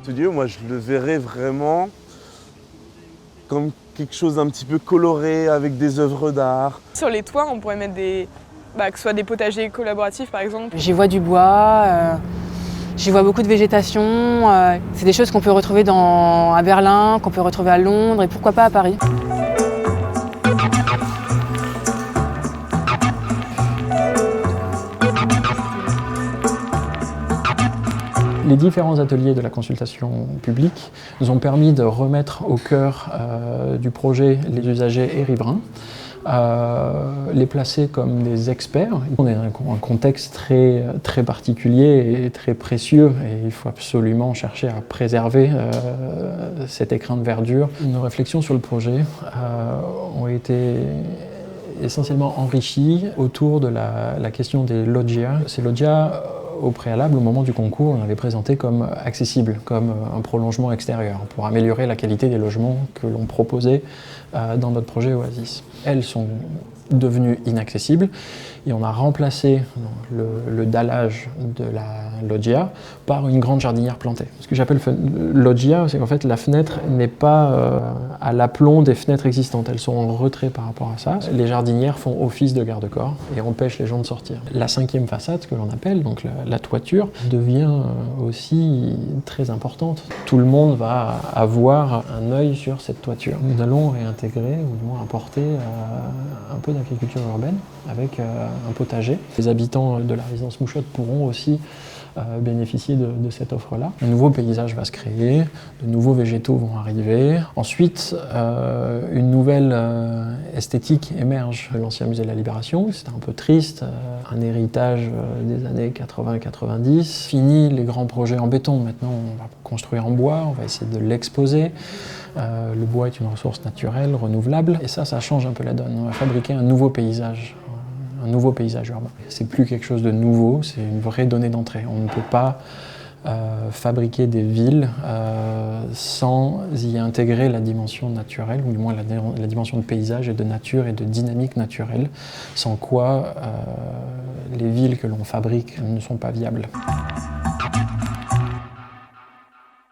Ce lieu, moi, je le verrais vraiment comme quelque chose d'un petit peu coloré, avec des œuvres d'art. Sur les toits, on pourrait mettre que ce soit des potagers collaboratifs par exemple. J'y vois du bois, j'y vois beaucoup de végétation. C'est des choses qu'on peut retrouver à Berlin, qu'on peut retrouver à Londres et pourquoi pas à Paris. Les différents ateliers de la consultation publique nous ont permis de remettre au cœur du projet les usagers et riverains, les placer comme des experts. On est dans un contexte très particulier et très précieux et il faut absolument chercher à préserver cet écrin de verdure. Nos réflexions sur le projet ont été essentiellement enrichies autour de la question des loggias. Ces loggias, au préalable, au moment du concours, on avait présenté comme accessible, comme un prolongement extérieur pour améliorer la qualité des logements que l'on proposait dans notre projet Oasis. Elles sont devenues inaccessibles et on a remplacé le dallage de la loggia par une grande jardinière plantée. Ce que j'appelle loggia, c'est qu'en fait la fenêtre n'est pas à l'aplomb des fenêtres existantes, elles sont en retrait par rapport à ça. Les jardinières font office de garde-corps et empêchent les gens de sortir. La cinquième façade, ce que l'on appelle, donc la toiture, devient aussi très importante. Tout le monde va avoir un œil sur cette toiture. Nous allons réintégrer, ou du moins apporter un peu d'agriculture urbaine avec un potager. Les habitants de la résidence Mouchotte pourront aussi bénéficier de cette offre-là. Un nouveau paysage va se créer, de nouveaux végétaux vont arriver. Ensuite, une nouvelle esthétique émerge de l'ancien musée de la Libération. C'était un peu triste, un héritage des années 80-90. Fini les grands projets en béton, maintenant on va construire en bois, on va essayer de l'exposer. Le bois est une ressource naturelle, renouvelable, et ça change un peu la donne. On va fabriquer un nouveau paysage urbain. C'est plus quelque chose de nouveau, c'est une vraie donnée d'entrée. On ne peut pas fabriquer des villes sans y intégrer la dimension naturelle, ou du moins la dimension de paysage et de nature et de dynamique naturelle, sans quoi les villes que l'on fabrique ne sont pas viables.